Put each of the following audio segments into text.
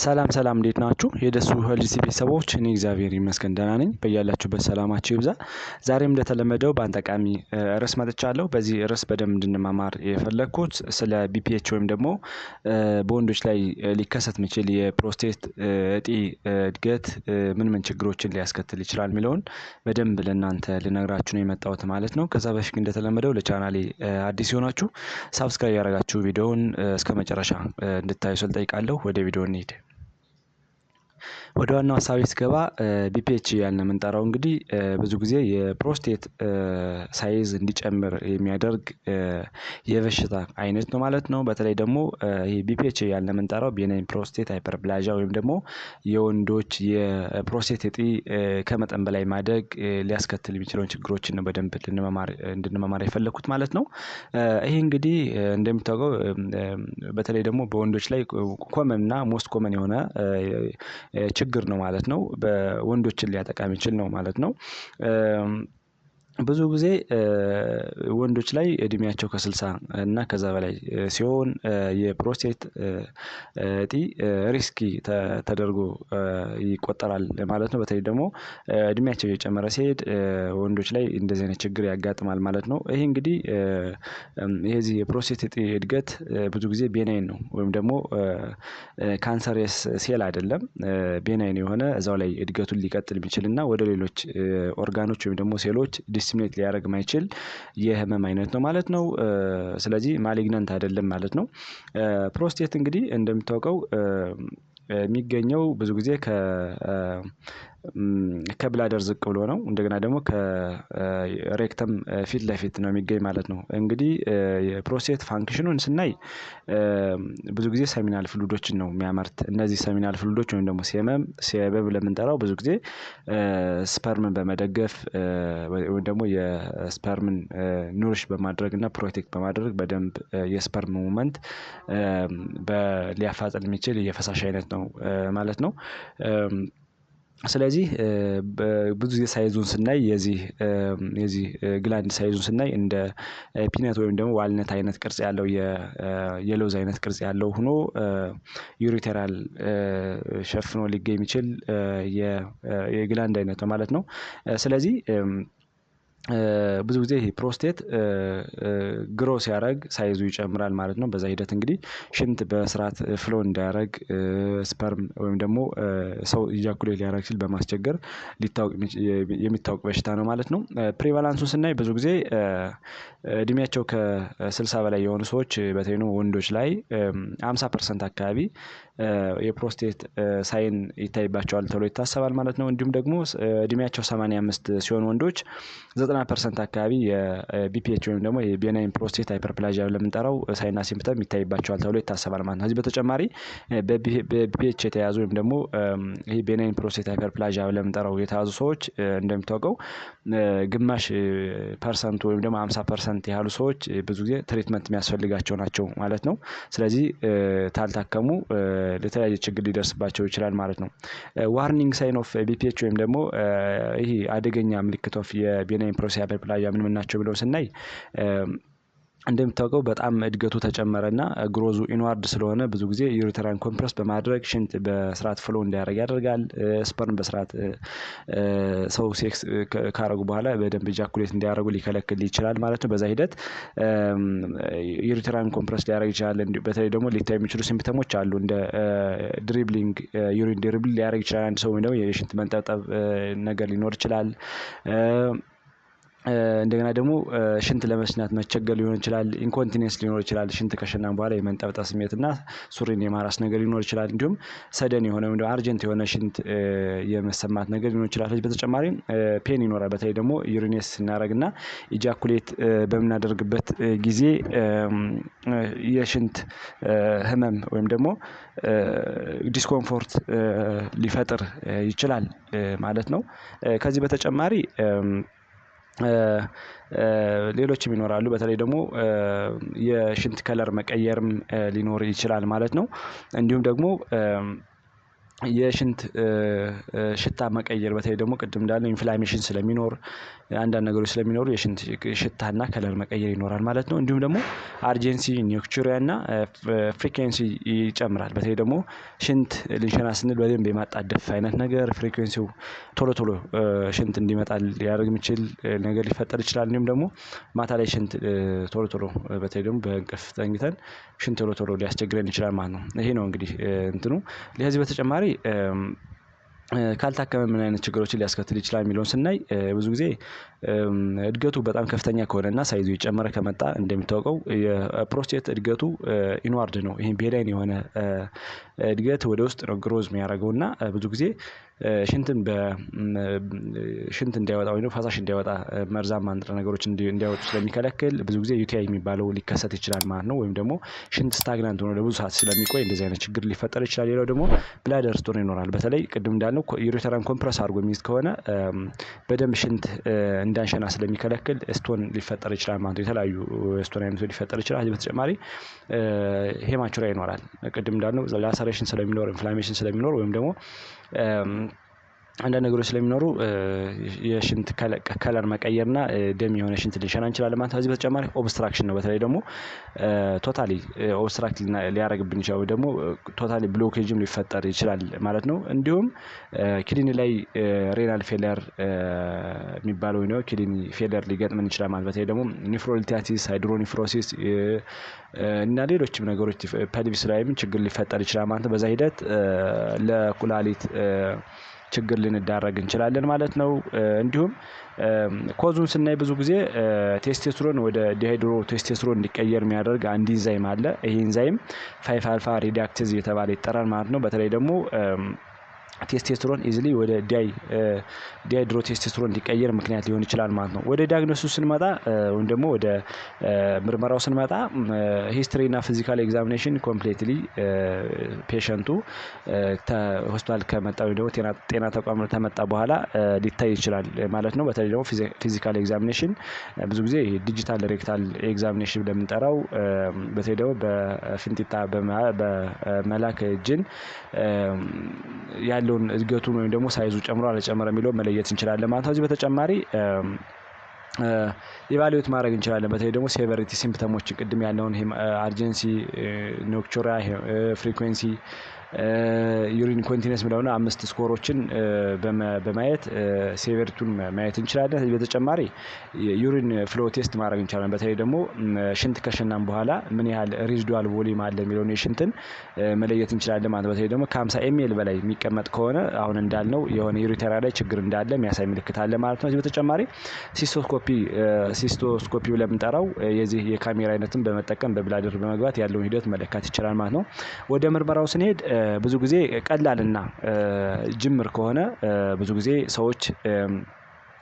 ሰላም እንዴት ናችሁ? የደሱ ሄልዚ ቤተሰቦች እኔ እግዚአብሔር ይመስገን ደህና ነኝ። በያላችሁበት ሰላማችሁ ይብዛ። ዛሬም እንደተለመደው በአንድ ጠቃሚ ርዕስ መጥቻለሁ። በዚህ ርዕስ በደንብ እንድንማማር የፈለኩት ስለ ቢፒኤች ወይም ደግሞ በወንዶች ላይ ሊከሰት የሚችል የፕሮስቴት እጢ እድገት ምን ችግሮችን ሊያስከትል ይችላል የሚለውን በደንብ ለእናንተ ልነግራችሁ ነው የመጣሁት ማለት ነው። ከዛ በፊት እንደተለመደው ለቻናሌ አዲስ የሆናችሁ ሳብስክራይብ ያደረጋችሁ ቪዲዮውን እስከመጨረሻ እንድታዩ ስል ጠይቃለሁ። ወደ ቪዲዮ እንሂድ። ወደ ዋናው ሀሳቤ ስገባ ቢፒኤች ያልን የምንጠራው እንግዲህ ብዙ ጊዜ የፕሮስቴት ሳይዝ እንዲጨምር የሚያደርግ የበሽታ አይነት ነው ማለት ነው። በተለይ ደግሞ ይሄ ቢፒኤች ያልን የምንጠራው ቤናይን ፕሮስቴት ሃይፐርፕላዥያ ወይም ደግሞ የወንዶች የፕሮስቴት እጢ ከመጠን በላይ ማደግ ሊያስከትል የሚችለውን ችግሮችን ነው በደንብ እንድንመማር የፈለኩት ማለት ነው። ይሄ እንግዲህ እንደሚታወቀው በተለይ ደግሞ በወንዶች ላይ ኮመን እና ሞስት ኮመን የሆነ ችግር ነው ማለት ነው። በወንዶችን ሊያጠቃ የሚችል ነው ማለት ነው። ብዙ ጊዜ ወንዶች ላይ እድሜያቸው ከ60 እና ከዛ በላይ ሲሆን የፕሮስቴት እጢ ሪስኪ ተደርጎ ይቆጠራል ማለት ነው። በተለይ ደግሞ እድሜያቸው እየጨመረ ሲሄድ ወንዶች ላይ እንደዚህ አይነት ችግር ያጋጥማል ማለት ነው። ይሄ እንግዲህ የዚህ የፕሮስቴት እጢ እድገት ብዙ ጊዜ ቤናይን ነው ወይም ደግሞ ካንሰረስ ሴል አይደለም። ቤናይን የሆነ እዛው ላይ እድገቱን ሊቀጥል የሚችልና ወደ ሌሎች ኦርጋኖች ወይም ደግሞ ሴሎች ዲስሚኔት ሊያደርግ የማይችል የህመም አይነት ነው ማለት ነው። ስለዚህ ማሊግናንት አይደለም ማለት ነው። ፕሮስቴት እንግዲህ እንደሚታወቀው የሚገኘው ብዙ ጊዜ ከብላደር ዝቅ ብሎ ነው። እንደገና ደግሞ ከሬክተም ፊት ለፊት ነው የሚገኝ ማለት ነው። እንግዲህ የፕሮስቴት ፋንክሽኑን ስናይ ብዙ ጊዜ ሰሚናል ፍሉዶችን ነው የሚያመርት። እነዚህ ሰሚናል ፍሉዶች ወይም ደግሞ ሴበብ ለምንጠራው ብዙ ጊዜ ስፐርምን በመደገፍ ወይም ደግሞ የስፐርምን ኑሪሽ በማድረግ እና ፕሮቴክት በማድረግ በደንብ የስፐርም ሙቭመንት ሊያፋጥን የሚችል የፈሳሽ አይነት ነው ማለት ነው። ስለዚህ ብዙ ጊዜ ሳይዙን ስናይ የዚህ ግላንድ ሳይዙን ስናይ እንደ ፒነት ወይም ደግሞ ዋልነት አይነት ቅርጽ ያለው የለውዝ አይነት ቅርጽ ያለው ሆኖ ዩሪቴራል ሸፍኖ ሊገኝ የሚችል የግላንድ አይነት ነው ማለት ነው። ስለዚህ ብዙ ጊዜ ይሄ ፕሮስቴት ግሮ ሲያደርግ ሳይዙ ይጨምራል ማለት ነው። በዛ ሂደት እንግዲህ ሽንት በስርዓት ፍሎ እንዳያደርግ ስፐርም ወይም ደግሞ ሰው ኢጃኩሌት ሊያደርግ ሲል በማስቸገር የሚታወቅ በሽታ ነው ማለት ነው። ፕሪቫላንሱን ስናይ ብዙ ጊዜ እድሜያቸው ከ60 በላይ የሆኑ ሰዎች በተለይ ወንዶች ላይ 50% አካባቢ የፕሮስቴት ሳይን ይታይባቸዋል ተብሎ ይታሰባል ማለት ነው። እንዲሁም ደግሞ እድሜያቸው 85 ሲሆን ወንዶች 90% አካባቢ የቢፒኤች ወይም ደግሞ የቤናይን ፕሮስቴት ሃይፐርፕላዥያ ለምንጠራው ሳይንና ሲምፕተም ይታይባቸዋል ተብሎ ይታሰባል ማለት ነው። ከዚህ በተጨማሪ በቢፒኤች የተያዙ ወይም ደግሞ ይሄ ቤናይን ፕሮስቴት ሃይፐርፕላዥያ ለምንጠራው የተያዙ ሰዎች እንደሚታወቀው ግማሽ ፐርሰንት ወይም ደግሞ 50% ያህሉ ሰዎች ብዙ ጊዜ ትሪትመንት የሚያስፈልጋቸው ናቸው ማለት ነው። ስለዚህ ካልታከሙ ለተለያየ ችግር ሊደርስባቸው ይችላል ማለት ነው። ዋርኒንግ ሳይን ኦፍ ቢፒኤች ወይም ደግሞ ይሄ አደገኛ ምልክት ኦፍ የቤናይን ፕሮስቴት ሃይፐርፕላዥያ ምን ናቸው ብለው ስናይ እንደምታውቀው በጣም እድገቱ ተጨመረና ግሮዙ ኢንዋርድ ስለሆነ ብዙ ጊዜ ዩሪተራን ኮምፕረስ በማድረግ ሽንት በስርዓት ፍሎ እንዲያደርግ ያደርጋል። ስፐርም በስርዓት ሰው ሴክስ ካረጉ በኋላ በደንብ ኢጃኩሌት እንዲያደርጉ ሊከለክል ይችላል ማለት ነው። በዛ ሂደት ዩሪተራን ኮምፕረስ ሊያደርግ ይችላል። በተለይ ደግሞ ሊታዩ የሚችሉ ሲምፕተሞች አሉ እንደ ድሪብሊንግ ዩሪን ድሪብል ሊያደርግ ይችላል አንድ ሰው ወይም ደግሞ የሽንት መንጠብጠብ ነገር ሊኖር ይችላል። እንደገና ደግሞ ሽንት ለመሽናት መቸገር ሊሆን ይችላል። ኢንኮንቲኔንስ ሊኖር ይችላል። ሽንት ከሸናን በኋላ የመንጠብጠብ ስሜትና ሱሪን የማራስ ነገር ሊኖር ይችላል። እንዲሁም ሰደን የሆነ ወይም ደግሞ አርጀንት የሆነ ሽንት የመሰማት ነገር ሊኖር ይችላል። ከዚህ በተጨማሪም ፔን ይኖራል። በተለይ ደግሞ ዩሪኔስ ስናደርግና ኢጃኩሌት በምናደርግበት ጊዜ የሽንት ህመም ወይም ደግሞ ዲስኮምፎርት ሊፈጥር ይችላል ማለት ነው። ከዚህ በተጨማሪ ሌሎችም ይኖራሉ። በተለይ ደግሞ የሽንት ከለር መቀየርም ሊኖር ይችላል ማለት ነው። እንዲሁም ደግሞ የሽንት ሽታ መቀየር በተለይ ደግሞ ቅድም እንዳለው ኢንፍላሜሽን ስለሚኖር አንዳንድ ነገሮች ስለሚኖሩ የሽንት ሽታና ከለር መቀየር ይኖራል ማለት ነው። እንዲሁም ደግሞ አርጀንሲ፣ ኒክቹሪያ እና ፍሪኩዌንሲ ይጨምራል። በተለይ ደግሞ ሽንት ልንሸና ስንል በደንብ የማጣደፍ አይነት ነገር ፍሪኩዌንሲው ቶሎ ቶሎ ሽንት እንዲመጣ ሊያደርግ የሚችል ነገር ሊፈጠር ይችላል። እንዲሁም ደግሞ ማታ ላይ ሽንት ቶሎ ቶሎ በተለይ ደግሞ በእንቅልፍ ተኝተን ሽንት ቶሎ ቶሎ ሊያስቸግረን ይችላል ማለት ነው። ይሄ ነው እንግዲህ እንትኑ። ከዚህ በተጨማሪ ካልታከመ ምን አይነት ችግሮችን ሊያስከትል ይችላል የሚለውን ስናይ ብዙ ጊዜ እድገቱ በጣም ከፍተኛ ከሆነና ሳይዙ የጨመረ ከመጣ እንደሚታወቀው የፕሮስቴት እድገቱ ኢንዋርድ ነው። ይሄ ቤላይን የሆነ እድገት ወደ ውስጥ ነው ግሮዝ የሚያደርገው እና ብዙ ጊዜ ሽንትን ሽንት እንዳይወጣ ወይም ፈሳሽ እንዳይወጣ መርዛማ ንጥረ ነገሮች እንዲያወጡ ስለሚከለክል ብዙ ጊዜ ዩቲአይ የሚባለው ሊከሰት ይችላል ማለት ነው። ወይም ደግሞ ሽንት ስታግናንት ሆኖ ለብዙ ሰዓት ስለሚቆይ እንደዚህ አይነት ችግር ሊፈጠር ይችላል። ሌላው ደግሞ ብላደር ስቶን ይኖራል። በተለይ ቅድም እንዳልነው ዩሬተራን ኮምፕረስ አድርጎ የሚይዝ ከሆነ በደንብ ሽንት እንዳንሸና ስለሚከለክል ስቶን ሊፈጠር ይችላል ማለት ነው። የተለያዩ ስቶን አይነቶች ሊፈጠር ይችላል። ከዚህ በተጨማሪ ሄማቹሪያ ይኖራል። ቅድም እንዳልነው ላሰሬሽን ስለሚኖር ኢንፍላሜሽን ስለሚኖር ወይም ደግሞ አንዳንድ ነገሮች ስለሚኖሩ የሽንት ከለር መቀየርና ደም የሆነ ሽንት ልንሸና እንችላለን ማለት ነው። ከዚህ በተጨማሪ ኦብስትራክሽን ነው። በተለይ ደግሞ ቶታሊ ኦብስትራክት ሊያደርግብን ይችላል ወይ ደግሞ ቶታሊ ብሎኬጅም ሊፈጠር ይችላል ማለት ነው። እንዲሁም ኪድኒ ላይ ሬናል ፌለር የሚባለው ነው ኪድኒ ፌለር ሊገጥመን ይችላል ማለት በተለይ ደግሞ ኒፍሮሊቲያሲስ፣ ሃይድሮኒፍሮሲስ እና ሌሎችም ነገሮች ፐልቪስ ላይም ችግር ሊፈጠር ይችላል ማለት ነው። በዛ ሂደት ለኩላሊት ችግር ልንዳረግ እንችላለን ማለት ነው። እንዲሁም ኮዙን ስናይ ብዙ ጊዜ ቴስቴስትሮን ወደ ዲሃይድሮ ቴስቴስትሮን እንዲቀየር የሚያደርግ አንድ ኢንዛይም አለ። ይሄ ኢንዛይም 5 አልፋ ሪዳክቴዝ እየተባለ ይጠራል ማለት ነው። በተለይ ደግሞ ቴስቴስትሮን ኢዝሊ ወደ ዲሃይድሮ ቴስቴስትሮን እንዲቀየር ምክንያት ሊሆን ይችላል ማለት ነው። ወደ ዲያግኖሲሱ ስንመጣ ወይም ደግሞ ወደ ምርመራው ስንመጣ ሂስትሪ እና ፊዚካል ኤግዛሚኔሽን ኮምፕሊትሊ ፔሸንቱ ሆስፒታል ከመጣ ወይ ደግሞ ጤና ተቋም ከመጣ በኋላ ሊታይ ይችላል ማለት ነው። በተለይ ደግሞ ፊዚካል ኤግዛሚኔሽን ብዙ ጊዜ ዲጂታል ሬክታል ኤግዛሚኔሽን ለምንጠራው በተለይ ደግሞ በፍንጢጣ በመላክ እጅን ያለውን እድገቱን ወይም ደግሞ ሳይዙ ጨምሮ አልጨመረ የሚለው መለየት እንችላለን ማለት ነው። ከዚህ በተጨማሪ ኢቫሉዌት ማድረግ እንችላለን። በተለይ ደግሞ ሴቨሪቲ ሲምፕተሞችን ቅድም ያለውን አርጀንሲ፣ ኒክቹሪያ፣ ፍሪኩዌንሲ፣ ዩሪን ኮንቲነንስ ብለውና 5 ስኮሮችን በማየት ሴቨሪቲውን ማየት እንችላለን። ከዚህ በተጨማሪ ዩሪን ፍሎ ቴስት ማድረግ እንችላለን። በተለይ ደግሞ ሽንት ከሸናን በኋላ ምን ያህል ሬዚዱዋል ቮሊዩም አለ የሚለውን የሽንትን መለየት እንችላለን ማለት ነው። በተለይ ደግሞ ከ50 ኤምኤል በላይ የሚቀመጥ ከሆነ አሁን እንዳልነው የሆነ ዩሪተራ ላይ ችግር እንዳለ የሚያሳይ ምልክት አለ ማለት ነው። ከዚህ በተጨማሪ ሲስቶስኮፒ ብለን የምንጠራው የዚህ የካሜራ አይነትን በመጠቀም በብላደር በመግባት ያለውን ሂደት መለካት ይችላል ማለት ነው። ወደ ምርመራው ስንሄድ ብዙ ጊዜ ቀላልና ጅምር ከሆነ ብዙ ጊዜ ሰዎች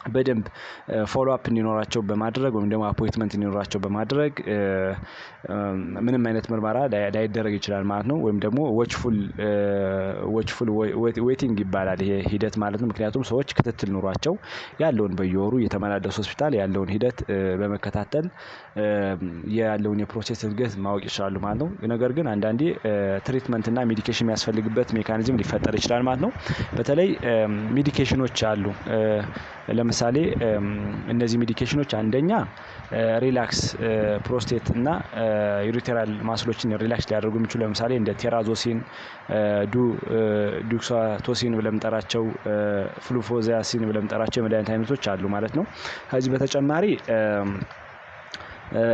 በደንብ ፎሎ አፕ እንዲኖራቸው በማድረግ ወይም ደግሞ አፖይንትመንት እንዲኖራቸው በማድረግ ምንም አይነት ምርመራ ላይደረግ ይችላል ማለት ነው። ወይም ደግሞ ዎችፉል ዌቲንግ ይባላል ይሄ ሂደት ማለት ነው። ምክንያቱም ሰዎች ክትትል ኑሯቸው ያለውን በየወሩ የተመላለሱ ሆስፒታል ያለውን ሂደት በመከታተል ያለውን የፕሮሴስ እድገት ማወቅ ይችላሉ ማለት ነው። ነገር ግን አንዳንዴ ትሪትመንት እና ሜዲኬሽን የሚያስፈልግበት ሜካኒዝም ሊፈጠር ይችላል ማለት ነው። በተለይ ሜዲኬሽኖች አሉ። ለምሳሌ እነዚህ ሜዲኬሽኖች አንደኛ ሪላክስ ፕሮስቴት እና ዩሪተራል ማስሎችን ሪላክስ ሊያደርጉ የሚችሉ ለምሳሌ እንደ ቴራዞሲን፣ ዱክሳቶሲን ብለን የምንጠራቸው፣ ፍሉፎዛሲን ብለን የምንጠራቸው የመድኃኒት አይነቶች አሉ ማለት ነው። ከዚህ በተጨማሪ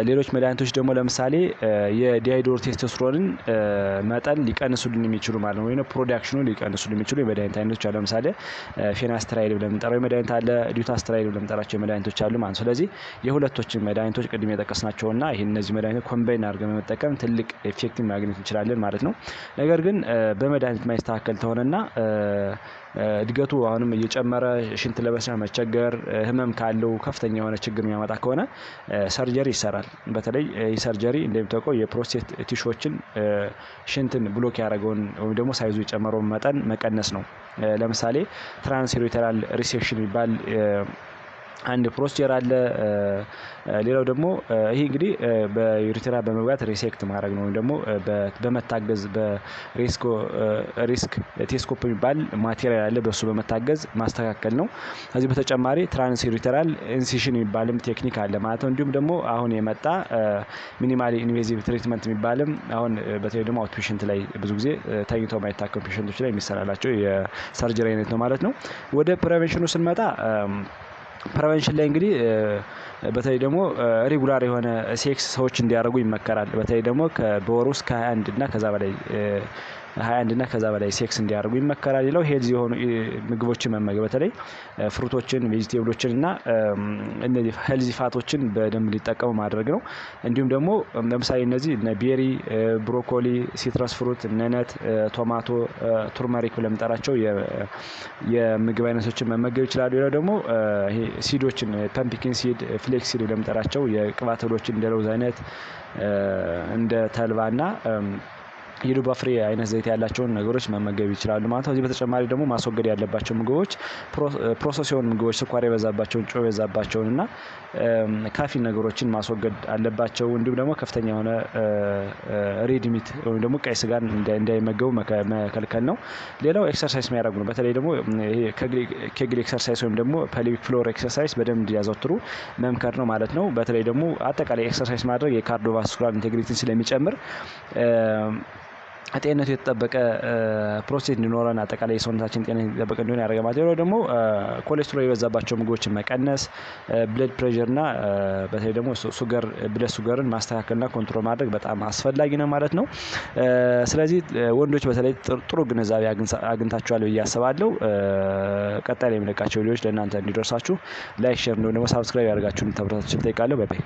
ሌሎች መድኃኒቶች ደግሞ ለምሳሌ የዲሃይድሮ ቴስቶስትሮንን መጠን ሊቀንሱልን የሚችሉ ማለት ነው። ወይ ፕሮዳክሽኑን ሊቀንሱልን የሚችሉ የመድኃኒት አይነቶች አሉ። ለምሳሌ ፌናስትራይድ ብለን የምንጠራው የመድኃኒት አለ፣ ዲዩታስትራይድ ብለን የምንጠራቸው የመድኃኒቶች አሉ ማለት ነው። ስለዚህ የሁለቶችን መድኃኒቶች ቅድም የጠቀስናቸውና እነዚህ መድኃኒቶች ኮምባይን አድርገን በመጠቀም ትልቅ ኤፌክቲቭ ማግኘት እንችላለን ማለት ነው። ነገር ግን በመድኃኒት ማይስተካከል ተሆነና እድገቱ አሁንም እየጨመረ ሽንት ለመስራት መቸገር፣ ህመም ካለው ከፍተኛ የሆነ ችግር የሚያመጣ ከሆነ ሰርጀሪ ይሰራል። በተለይ ሰርጀሪ እንደሚታወቀው የፕሮስቴት ቲሹዎችን ሽንትን ብሎክ ያደረገውን ወይም ደግሞ ሳይዙ የጨመረውን መጠን መቀነስ ነው። ለምሳሌ ትራንስዩሬተራል ሪሴክሽን የሚባል አንድ ፕሮሲጀር አለ። ሌላው ደግሞ ይሄ እንግዲህ በዩሪተራ በመግባት ሪሴክት ማድረግ ነው ወይም ደግሞ በመታገዝ ሪስክ ቴስኮፕ የሚባል ማቴሪያል አለ በሱ በመታገዝ ማስተካከል ነው። ከዚህ በተጨማሪ ትራንስ ዩሪተራል ኢንሲሽን የሚባልም ቴክኒክ አለ ማለት ነው። እንዲሁም ደግሞ አሁን የመጣ ሚኒማሊ ኢንቬዚቭ ትሪትመንት የሚባልም አሁን በተለይ ደግሞ አውት ፔሽንት ላይ ብዙ ጊዜ ተኝተው የማይታከሙ ፔሽንቶች ላይ የሚሰራላቸው የሰርጀሪ አይነት ነው ማለት ነው። ወደ ፕሪቬንሽኑ ስንመጣ ፕሪቬንሽን ላይ እንግዲህ በተለይ ደግሞ ሬጉላር የሆነ ሴክስ ሰዎች እንዲያደርጉ ይመከራል። በተለይ ደግሞ በወር ውስጥ ከ21 እና ከዛ በላይ 21 እና ከዛ በላይ ሴክስ እንዲያደርጉ ይመከራል። ሌላው ሄልዚ የሆኑ ምግቦችን መመገብ በተለይ ፍሩቶችን፣ ቬጂቴብሎችን እና እነዚህ ሄልዚ ፋቶችን በደንብ ሊጠቀሙ ማድረግ ነው። እንዲሁም ደግሞ ለምሳሌ እነዚህ እነ ቤሪ፣ ብሮኮሊ፣ ሲትረስ ፍሩት፣ ነነት፣ ቶማቶ፣ ቱርመሪክ ብለን የምንጠራቸው የምግብ አይነቶችን መመገብ ይችላሉ። ሌላው ደግሞ ይሄ ሲዶችን ፐምፒኪን ሲድ፣ ፍሌክስ ሲድ ብለን የምንጠራቸው የቅባት እህሎችን እንደ ለውዝ አይነት እንደ ተልባና የዱባ ፍሬ አይነት ዘይት ያላቸውን ነገሮች መመገብ ይችላሉ ማለት ነው። ከዚህ በተጨማሪ ደግሞ ማስወገድ ያለባቸው ምግቦች ፕሮሰስ የሆኑ ምግቦች፣ ስኳር የበዛባቸውን፣ ጨው የበዛባቸውን እና ካፊን ነገሮችን ማስወገድ አለባቸው። እንዲሁም ደግሞ ከፍተኛ የሆነ ሬድ ሚት ወይም ደግሞ ቀይ ስጋን እንዳይመገቡ መከልከል ነው። ሌላው ኤክሰርሳይዝ የሚያደርጉ ነው። በተለይ ደግሞ ይሄ ኬግል ኤክሰርሳይዝ ወይም ደግሞ ፔልቪክ ፍሎር ኤክሰርሳይዝ በደንብ እንዲያዘወትሩ መምከር ነው ማለት ነው። በተለይ ደግሞ አጠቃላይ ኤክሰርሳይዝ ማድረግ የካርዲዮቫስኩላር ኢንቴግሪቲን ስለሚጨምር ጤንነቱ የተጠበቀ ፕሮሴስ እንዲኖረን አጠቃላይ የሰውነታችን ጤና የተጠበቀ እንዲሆን ያደርጋል ማለት ነው። ደግሞ ኮሌስትሮል የበዛባቸው ምግቦችን መቀነስ፣ ብለድ ፕሬሸርና በተለይ ደግሞ ብለድ ሱገርን ማስተካከልና ኮንትሮል ማድረግ በጣም አስፈላጊ ነው ማለት ነው። ስለዚህ ወንዶች በተለይ ጥሩ ግንዛቤ አግኝታችኋል ብዬ አስባለሁ። ቀጣይ ላይ የምለቃቸው ቪዲዮዎች ለእናንተ እንዲደርሳችሁ ላይክ፣ ሼር እንዲሁም ደግሞ ሳብስክራይብ ያደርጋችሁን ተብራችሁ እጠይቃለሁ። ባይ ባይ።